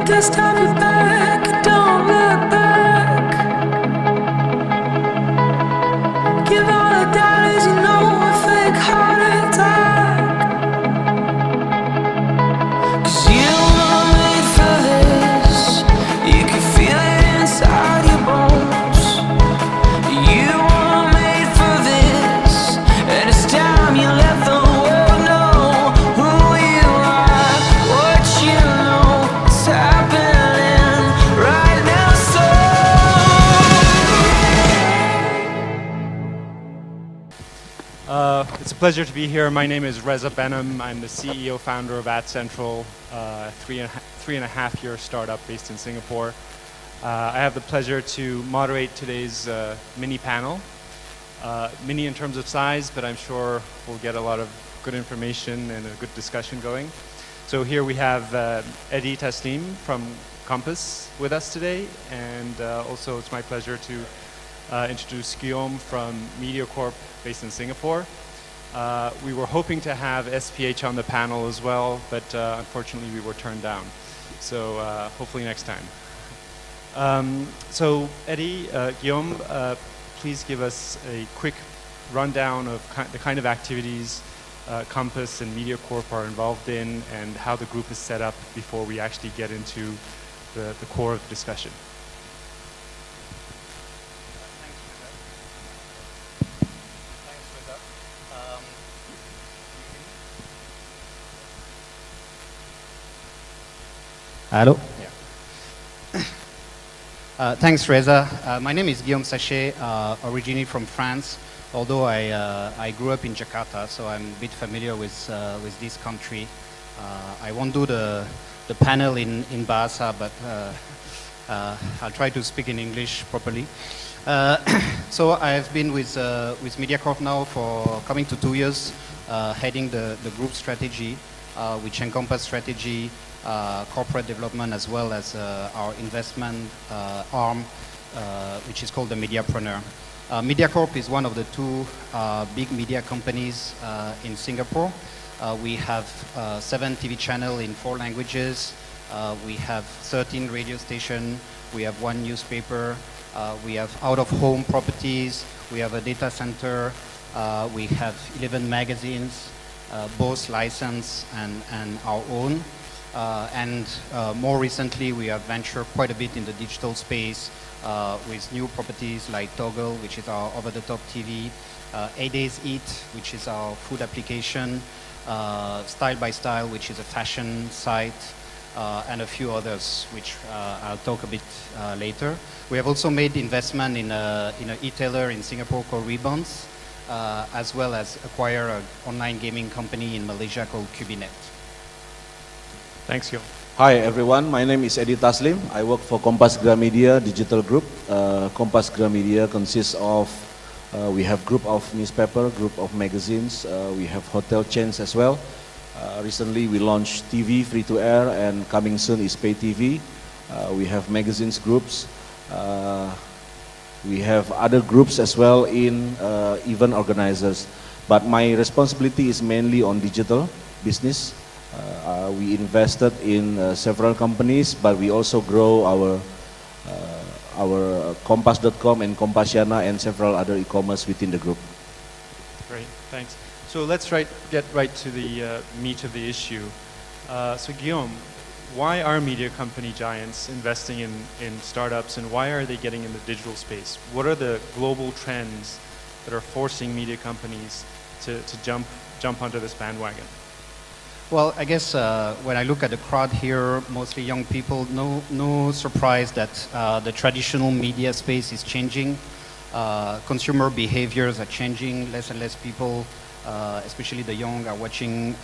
Dust off your back, don't look back. Give all the dollars, you know, a fake heart attack. 'Cause you were made for this. You can feel it inside your bones. You were made for this, and it's time you let the world know who you are, what you know, it's happening right now. So it's a pleasure to be here. My name is Reza Benem. I'm the CEO founder of Ad Central, three and a half year startup based in Singapore. I have the pleasure to moderate today's mini panel. Mini in terms of size, but I'm sure we'll get a lot of good information and a good discussion going. So here we have Eddy Taslim from Compass with us today, and also it's my pleasure to introduce Guillaume from Mediacorp based in Singapore. We were hoping to have SPH on the panel as well, but unfortunately we were turned down. So hopefully next time. So Eddy, Guillaume, please give us a quick rundown of the kind of activities Compass and Mediacorp are involved in and how the group is set up before we actually get into the core of the discussion. Hello. Thanks, Reza. My name is Guillaume Schaay, originally from France. Although I grew up in Jakarta, so I'm a bit familiar with this country. I won't do the panel in Bahasa, but I'll try to speak in English properly. So I've been with Mediacorp now for coming to 2 years, heading the group strategy, which encompass strategy, corporate development, as well as our investment arm, which is called the Mediapreneur. Mediacorp is one of the two big media companies in Singapore. We have 7 TV channels in 4 languages. We have 13 radio stations. We have 1 newspaper. We have out-of-home properties. We have a data center. We have 11 magazines, both licensed and our own. And more recently, we have ventured quite a bit in the digital space with new properties like Toggle, which is our over-the-top TV, 8 Days Eat, which is our food application, Style by Style, which is a fashion site, and a few others, which I'll talk a bit later. We have also made investment in an e-tailer in Singapore called Rebounds, as well as acquire an online gaming company in Malaysia called Cubinet. Thanks, Guillaume. Hi everyone, my name is Eddy Taslim. I work for Compass Gramedia Digital Group. Compass Gramedia consists of, we have group of newspaper, group of magazines, we have hotel chains as well. Recently we launched TV free to air, and coming soon is pay TV. We have magazines groups. We have other groups as well in event organizers. But my responsibility is mainly on digital business. We invested in several companies, but we also grow our Compass.com and Compassiana and several other e-commerce within the group. Great, thanks. So let's get right to the meat of the issue. So Guillaume, why are media company giants investing in startups, and why are they getting in the digital space? What are the global trends that are forcing media companies to jump onto this bandwagon? Well, I guess when I look at the crowd here, mostly young people, no surprise that the traditional media space is changing. Consumer behaviors are changing. Less and less people, especially the young, are watching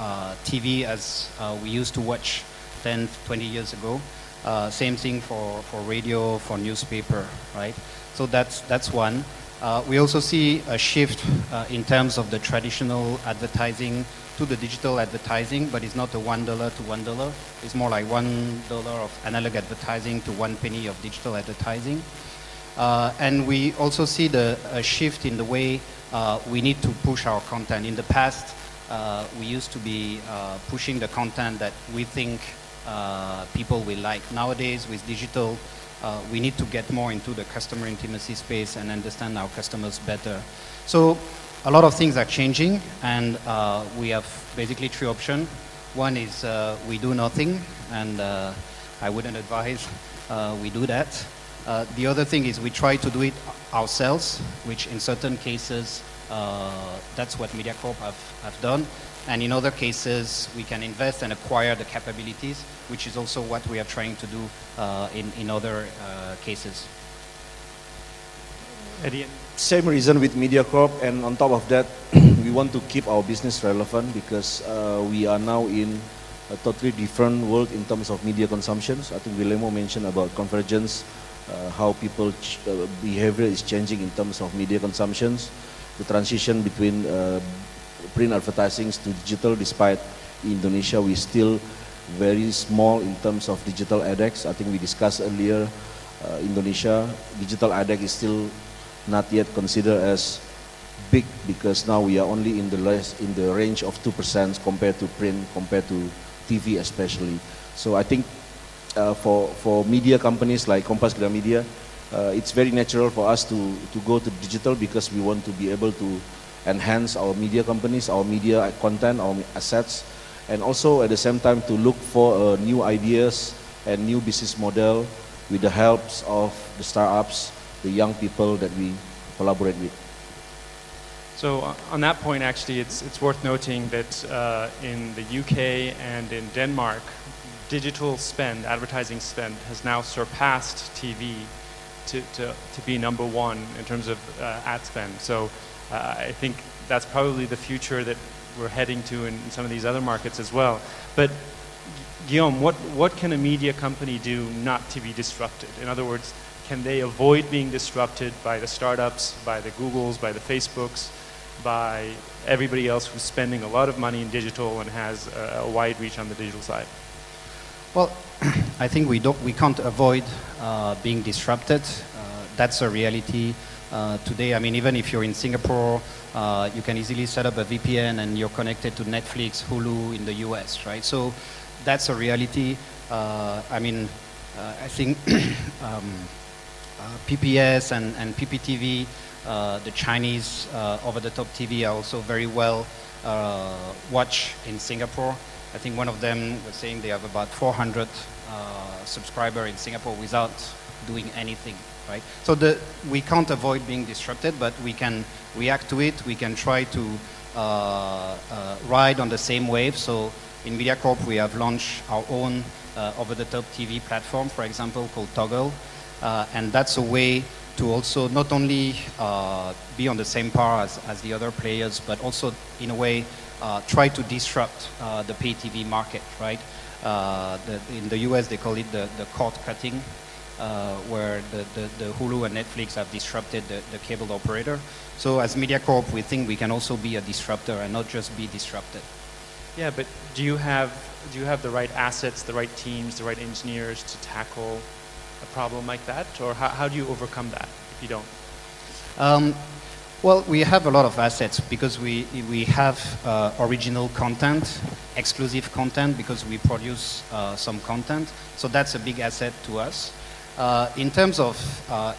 TV as we used to watch 10, 20 years ago. Same thing for radio, for newspaper, right? So that's one. We also see a shift in terms of the traditional advertising to the digital advertising, but it's not a $1 to $1. It's more like $1 of analog advertising to 1 penny of digital advertising. And we also see a shift in the way we need to push our content. In the past, we used to be pushing the content that we think people will like. Nowadays, with digital, we need to get more into the customer intimacy space and understand our customers better. So a lot of things are changing, and we have basically three options. One is we do nothing, and I wouldn't advise we do that. The other thing is we try to do it ourselves, which in certain cases, that's what Mediacorp have done. And in other cases, we can invest and acquire the capabilities, which is also what we are trying to do in other cases. Eddy? Same reason with Mediacorp, and on top of that, we want to keep our business relevant because we are now in a totally different world in terms of media consumptions. I think Guillaume mentioned about convergence, how people behavior is changing in terms of media consumptions, the transition between print advertising to digital. Despite in Indonesia, we still very small in terms of digital ADX. I think we discussed earlier, Indonesia digital ADX is still not yet considered as big because now we are only in the range of 2% compared to print, compared to TV especially. So I think for media companies like Kompas Gramedia, it's very natural for us to go to digital because we want to be able to enhance our media companies, our media content, our assets, and also at the same time to look for new ideas and new business model with the helps of the startups, the young people that we collaborate with. So on that point, actually, it's worth noting that in the UK and in Denmark, digital spend, advertising spend, has now surpassed TV to be number one in terms of ad spend. So I think that's probably the future that we're heading to in some of these other markets as well. But Guillaume, what can a media company do not to be disrupted? In other words, can they avoid being disrupted by the startups, by the Googles, by the Facebooks, by everybody else who's spending a lot of money in digital and has a wide reach on the digital side? Well, I think we can't avoid being disrupted. That's a reality today. I mean, even if you're in Singapore, you can easily set up a VPN and you're connected to Netflix, Hulu in the US, right? So that's a reality. I mean, I think PPS and PPTV, the Chinese over-the-top TV are also very well watched in Singapore. I think one of them was saying they have about 400 subscribers in Singapore without doing anything, right? So we can't avoid being disrupted, but we can react to it. We can try to ride on the same wave. So in Mediacorp, we have launched our own over-the-top TV platform, for example, called Toggle. And that's a way to also not only be on the same par as the other players, but also in a way try to disrupt the pay TV market, right? In the US, they call it the cord cutting, where the Hulu and Netflix have disrupted the cable operator. So as Mediacorp, we think we can also be a disruptor and not just be disrupted. Yeah, but do you have the right assets, the right teams, the right engineers to tackle a problem like that? Or how do you overcome that if you don't? Well, we have a lot of assets because we have original content, exclusive content, because we produce some content. So that's a big asset to us. In terms of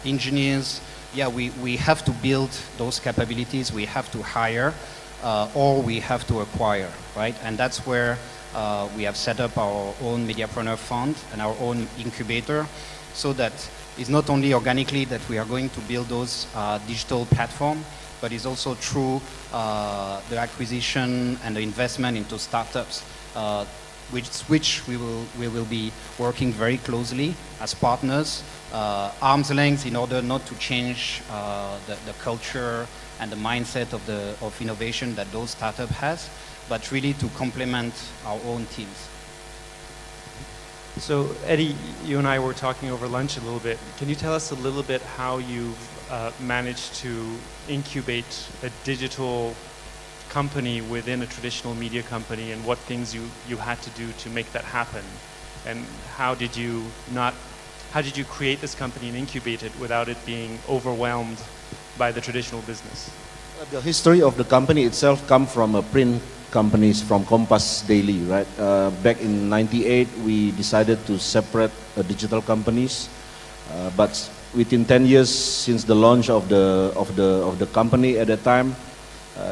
engineers, yeah, we have to build those capabilities. We have to hire or we have to acquire, right? And that's where we have set up our own Mediapreneur Fund and our own incubator, so that it's not only organically that we are going to build those digital platform, but it's also through the acquisition and the investment into startups, which we will be working very closely as partners, arm's length, in order not to change the culture and the mindset of innovation that those startups has, but really to complement our own teams. So Eddy, you and I were talking over lunch a little bit. Can you tell us a little bit how you've managed to incubate a digital company within a traditional media company, and what things you had to do to make that happen? And how did you create this company and incubate it without it being overwhelmed by the traditional business? The history of the company itself comes from a print companies from Kompas Daily, right? Back in '98, we decided to separate digital companies, but within 10 years since the launch of the company at that time,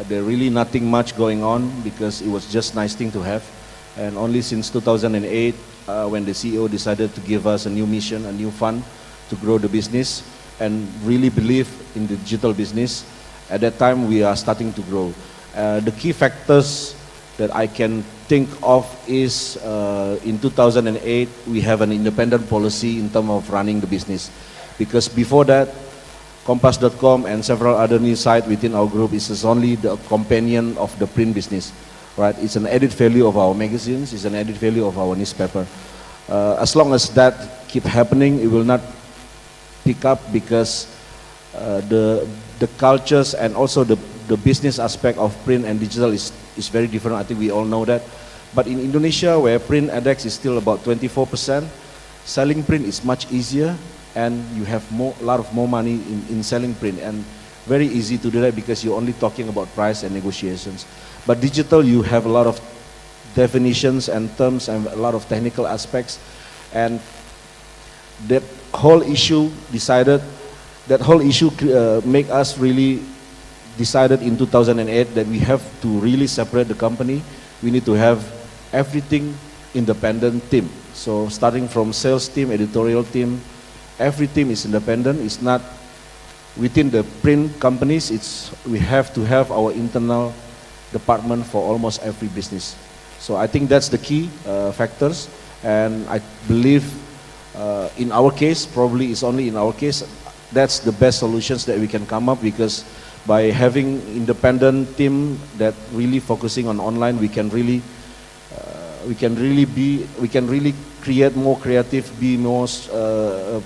there really nothing much going on because it was just nice thing to have. And only since 2008, when the CEO decided to give us a new mission, a new fund to grow the business and really believe in the digital business, at that time we are starting to grow. The key factors that I can think of is in 2008, we have an independent policy in terms of running the business. Because before that, Kompas.com and several other news sites within our group is only the companion of the print business, right? It's an added value of our magazines, it's an added value of our newspaper. As long as that keep happening, it will not pick up because the cultures and also the business aspect of print and digital is very different. I think we all know that. But in Indonesia, where print index is still about 24%, selling print is much easier, and you have a lot of more money in selling print, and very easy to do that because you're only talking about price and negotiations. But digital, you have a lot of definitions and terms and a lot of technical aspects, and that whole issue make us really decided in 2008 that we have to really separate the company. We need to have everything independent team. So starting from sales team, editorial team, every team is independent. It's not within the print companies. We have to have our internal department for almost every business. So I think that's the key factors, and I believe in our case, probably it's only in our case, that's the best solutions that we can come up, because by having independent team that really focusing on online, we can really create more creative, be more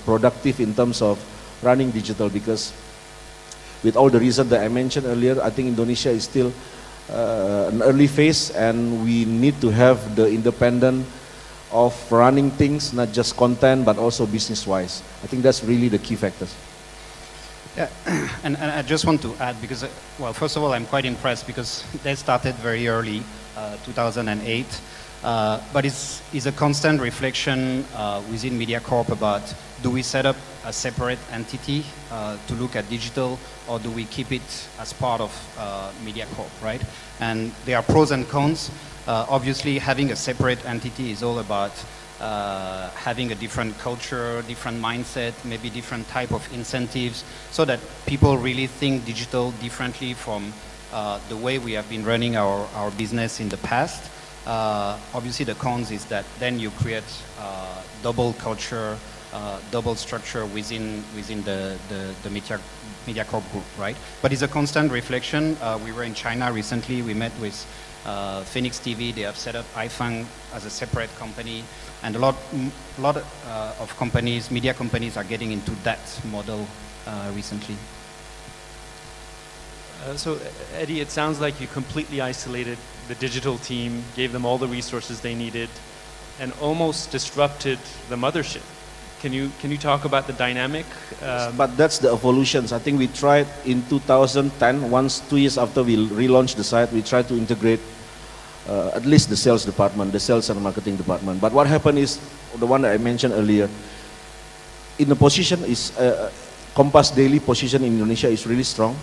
productive in terms of running digital. Because with all the reasons that I mentioned earlier, I think Indonesia is still an early phase, and we need to have the independent of running things, not just content, but also business-wise. I think that's really the key factors. Yeah, and I just want to add, because, well, first of all, I'm quite impressed because they started very early, 2008, but it's a constant reflection within Mediacorp about, do we set up a separate entity to look at digital, or do we keep it as part of Mediacorp, right? And there are pros and cons. Obviously, having a separate entity is all about having a different culture, different mindset, maybe different type of incentives, so that people really think digital differently from the way we have been running our business in the past. Obviously, the cons is that then you create double culture, double structure within the Mediacorp group, right? But it's a constant reflection. We were in China recently. We met with Phoenix TV. They have set up iFang as a separate company, and a lot of companies, media companies, are getting into that model recently. So, Eddy, it sounds like you completely isolated the digital team, gave them all the resources they needed, and almost disrupted the mothership. Can you talk about the dynamic? But that's the evolutions. I think we tried in 2010, 2 years after we relaunched the site, we tried to integrate at least the sales department, the sales and marketing department. But what happened is, the one that I mentioned earlier, in the position is, Kompas Daily position in Indonesia is really strong.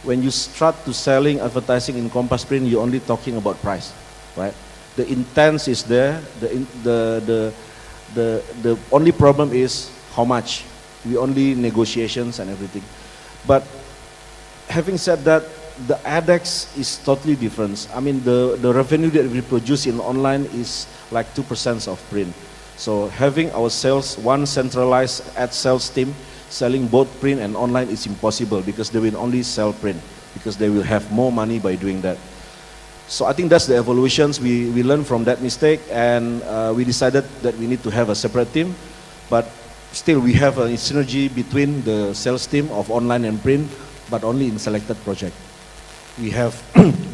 When you start to selling advertising in Kompas Print, you're only talking about price, right? The intent is there. The only problem is how much. We only negotiations and everything. But having said that, the ADEX is totally different. I mean, the revenue that we produce in online is like 2% of print. So having our sales, one centralized ad sales team, selling both print and online is impossible, because they will only sell print, because they will have more money by doing that. So I think that's the evolutions. We learned from that mistake, and we decided that we need to have a separate team, but still we have a synergy between the sales team of online and print, but only in selected project. We have,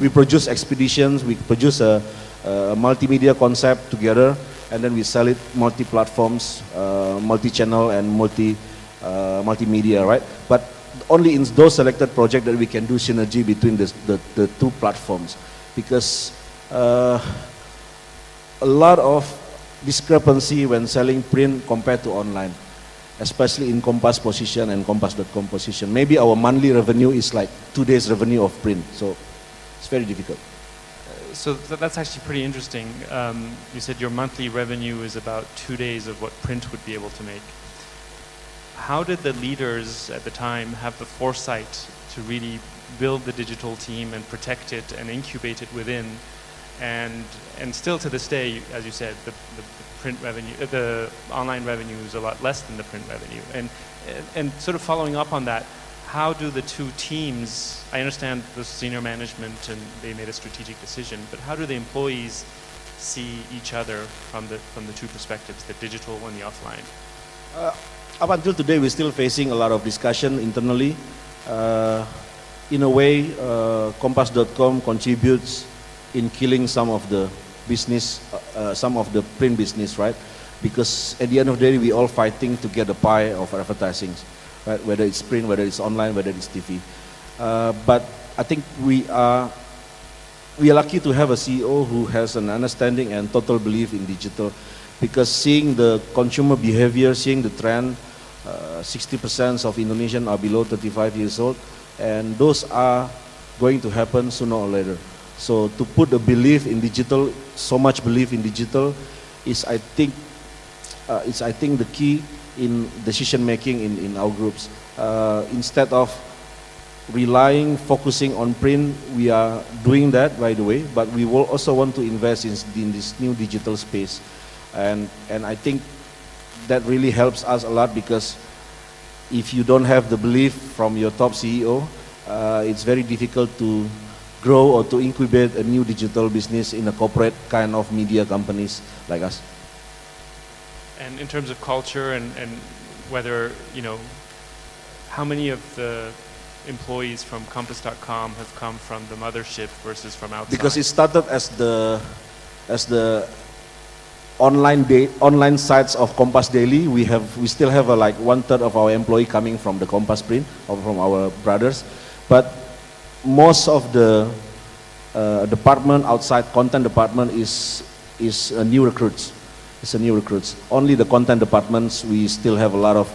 we produce expeditions, we produce a multimedia concept together, and then we sell it multi-platforms, multi-channel and multimedia, right? But only in those selected projects that we can do synergy between the two platforms. Because a lot of discrepancy when selling print compared to online, especially in Kompas position and Kompas.com position. Maybe our monthly revenue is like 2 days revenue of print, so it's very difficult. So that's actually pretty interesting. You said your monthly revenue is about 2 days of what print would be able to make. How did the leaders at the time have the foresight to really build the digital team and protect it and incubate it within? And still to this day, as you said, the print revenue, the online revenue is a lot less than the print revenue. And sort of following up on that, how do the two teams, I understand the senior management and they made a strategic decision, but how do the employees see each other from the two perspectives, the digital and the offline? Up until today, we're still facing a lot of discussion internally. In a way, Kompas.com contributes in killing some of the business, some of the print business, right? Because at the end of the day, we all fighting to get a pie of advertising, right? Whether it's print, whether it's online, whether it's TV. But I think we are lucky to have a CEO who has an understanding and total belief in digital, because seeing the consumer behavior, seeing the trend, 60% of Indonesians are below 35 years old, and those are going to happen sooner or later. So to put a belief in digital, so much belief in digital, is I think the key in decision making in our groups. Instead of focusing on print, we are doing that, by the way, but we will also want to invest in this new digital space, and I think that really helps us a lot, because if you don't have the belief from your top CEO, it's very difficult to grow or to incubate a new digital business in a corporate kind of media companies like us. And in terms of culture and whether, you know, how many of the employees from Compass.com have come from the mothership versus from outside? Because it started as the online sites of Kompas Daily. We still have like 1/3 of our employee coming from the Kompas print or from our brothers, but most of the department outside content department is new recruits. It's a new recruits. Only the content departments, we still have a lot of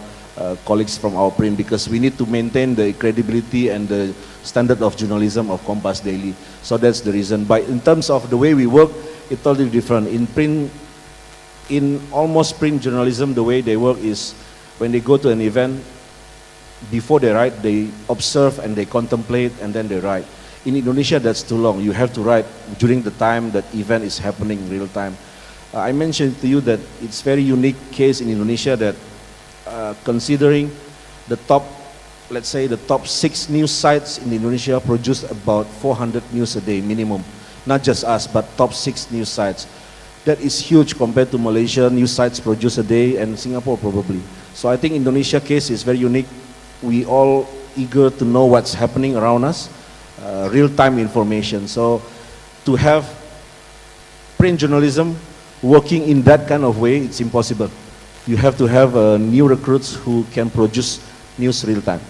colleagues from our print, because we need to maintain the credibility and the standard of journalism of Kompas Daily. So that's the reason. But in terms of the way we work, it's totally different. In print, in almost print journalism, the way they work is when they go to an event, before they write, they observe and they contemplate and then they write. In Indonesia, that's too long. You have to write during the time that event is happening in real time. I mentioned to you that it's very unique case in Indonesia that considering the top, let's say the top 6 news sites in Indonesia produce about 400 news a day minimum. Not just us, but top 6 news sites. That is huge compared to Malaysia news sites produce a day, and Singapore probably. So I think Indonesia case is very unique. We all eager to know what's happening around us, real-time information. So to have print journalism working in that kind of way, it's impossible. You have to have new recruits who can produce news real-time.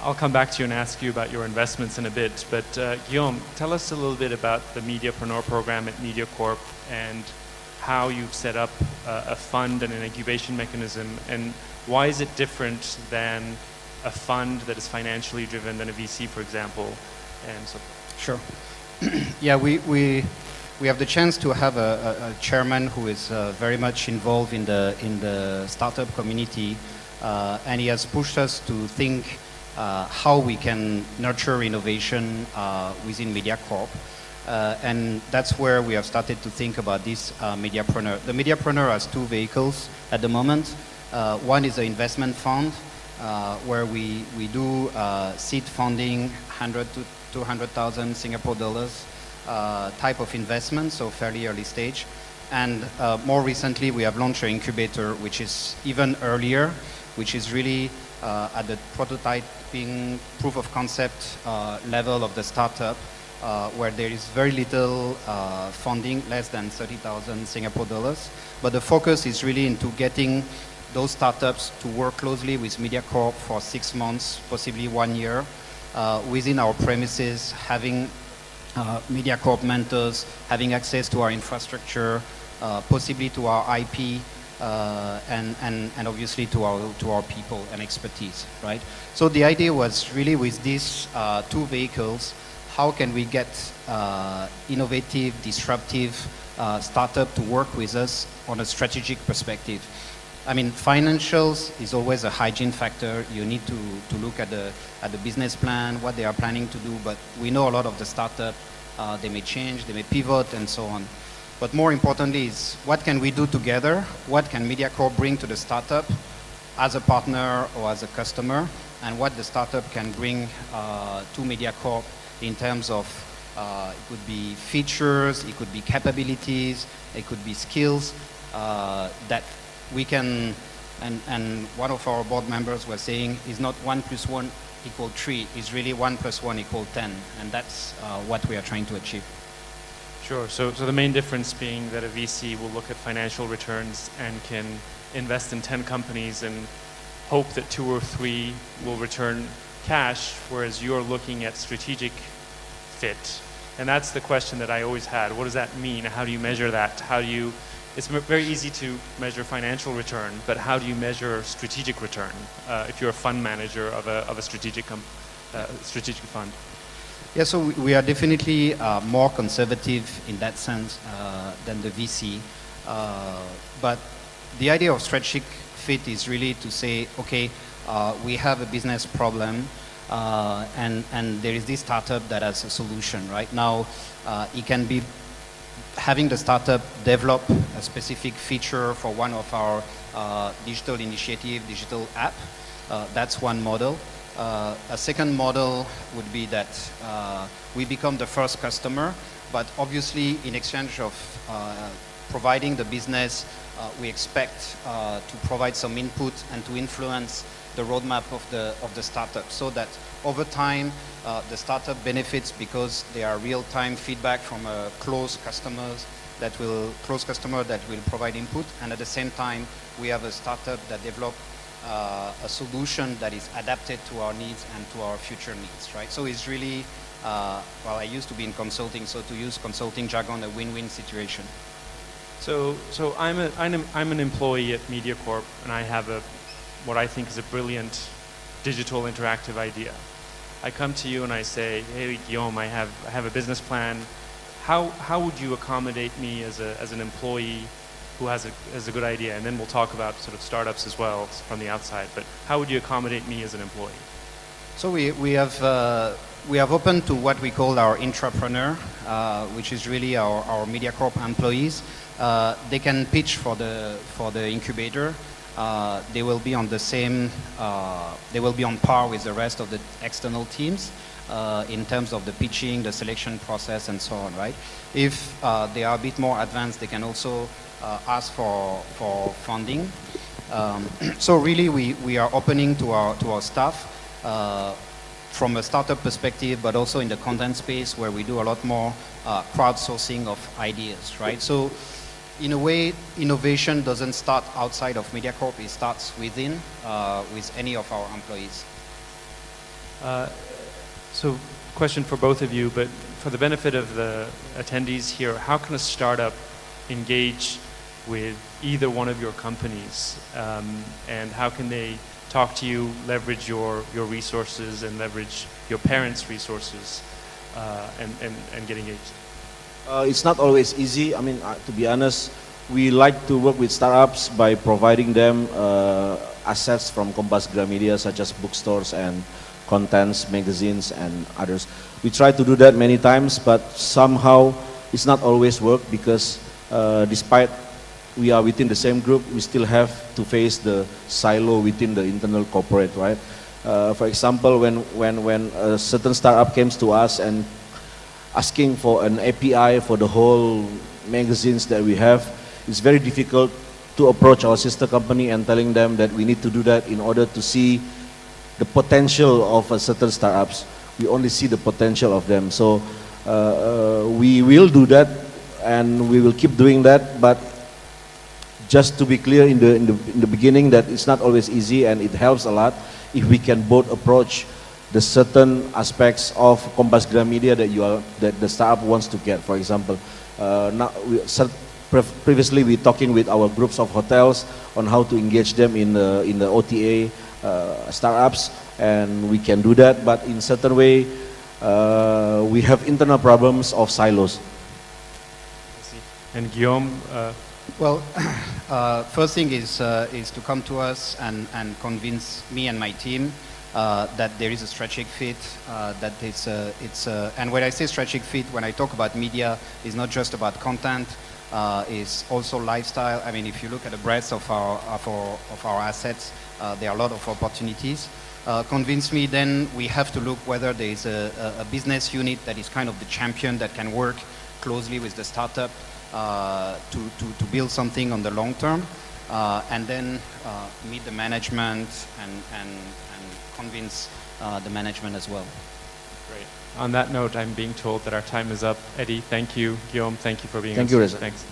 I'll come back to you and ask you about your investments in a bit, but Guillaume, tell us a little bit about the Mediapreneur program at Mediacorp and how you've set up a fund and an incubation mechanism, and why is it different than a fund that is financially driven than a VC, for example, and so forth? Sure. Yeah, we have the chance to have a chairman who is very much involved in the startup community, and he has pushed us to think how we can nurture innovation within Mediacorp. And that's where we have started to think about this Mediapreneur. The Mediapreneur has 2 vehicles at the moment. One is an investment fund where we do seed funding, 100 to 200,000 Singapore dollars type of investment, so fairly early stage. And more recently, we have launched an incubator, which is even earlier, which is really at the prototyping proof of concept level of the startup, where there is very little funding, less than 30,000 Singapore dollars. But the focus is really into getting those startups to work closely with Mediacorp for 6 months, possibly 1 year, within our premises, having Mediacorp mentors, having access to our infrastructure, possibly to our IP, and obviously to our people and expertise, right? So the idea was really with these two vehicles, how can we get innovative, disruptive startup to work with us on a strategic perspective? I mean, financials is always a hygiene factor. You need to look at the business plan, what they are planning to do, but we know a lot of the startup, they may change, they may pivot, and so on. But more importantly is, what can we do together? What can Mediacorp bring to the startup as a partner or as a customer? And what the startup can bring to Mediacorp in terms of, it could be features, it could be capabilities, it could be skills that we can, and one of our board members was saying, is not 1 + 1 = 3, it's really 1 + 1 = 10, and that's what we are trying to achieve. Sure. So the main difference being that a VC will look at financial returns and can invest in 10 companies and hope that 2 or 3 will return cash, whereas you're looking at strategic fit. And that's the question that I always had. What does that mean? How do you measure that? How do you? It's very easy to measure financial return, but how do you measure strategic return if you're a fund manager of a strategic fund? Yeah, so we are definitely more conservative in that sense than the VC. But the idea of strategic fit is really to say, okay, we have a business problem, and there is this startup that has a solution. Right now, it can be having the startup develop a specific feature for one of our digital initiative, digital app. That's one model. A second model would be that we become the first customer, but obviously in exchange of providing the business, we expect to provide some input and to influence the roadmap of the startup, so that over time the startup benefits because there are real-time feedback from close customer that will provide input, and at the same time we have a startup that develop a solution that is adapted to our needs and to our future needs, right? So it's really, well, I used to be in consulting, so to use consulting jargon, a win-win situation. So I'm an employee at Mediacorp, and I have what I think is a brilliant digital interactive idea. I come to you and I say, hey Guillaume, I have a business plan. How would you accommodate me as an employee who has a good idea? And then we'll talk about sort of startups as well from the outside. But how would you accommodate me as an employee? So we have opened to what we call our intrapreneur, which is really our Mediacorp employees. They can pitch for the incubator. They will be on the same. They will be on par with the rest of the external teams in terms of the pitching, the selection process, and so on. Right? If they are a bit more advanced, they can also ask for funding. So really, we are opening to our staff from a startup perspective, but also in the content space where we do a lot more crowdsourcing of ideas. Right? So in a way, innovation doesn't start outside of Mediacorp, it starts within with any of our employees. So question for both of you, but for the benefit of the attendees here, how can a startup engage with either one of your companies, and how can they talk to you, leverage your resources and leverage your parents' resources and get engaged? It's not always easy. I mean, to be honest, we like to work with startups by providing them assets from Kompas Gramedia, such as bookstores and contents, magazines, and others. We try to do that many times, but somehow it's not always work because despite we are within the same group, we still have to face the silo within the internal corporate, right? For example, when a certain startup comes to us and asking for an API for the whole magazines that we have, it's very difficult to approach our sister company and telling them that we need to do that in order to see the potential of a certain startups. We only see the potential of them. So we will do that and we will keep doing that, but just to be clear in the beginning that it's not always easy, and it helps a lot if we can both approach the certain aspects of Kompas Gramedia that the startup wants to get. For example, previously we talking with our groups of hotels on how to engage them in the OTA startups, and we can do that. But in certain way, we have internal problems of silos. And Guillaume, Well, first thing is to come to us and convince me and my team that there is a strategic fit, that and when I say strategic fit, when I talk about media, it's not just about content, it's also lifestyle. I mean, if you look at the breadth of our assets, there are a lot of opportunities. Convince me, then we have to look whether there is a business unit that is kind of the champion that can work closely with the startup to build something on the long term, and then meet the management and convince the management as well. great. On that note, I'm being told that our time is up. Eddy, thank you. Guillaume, thank you for being Thank on you, stage. Reza. Thanks.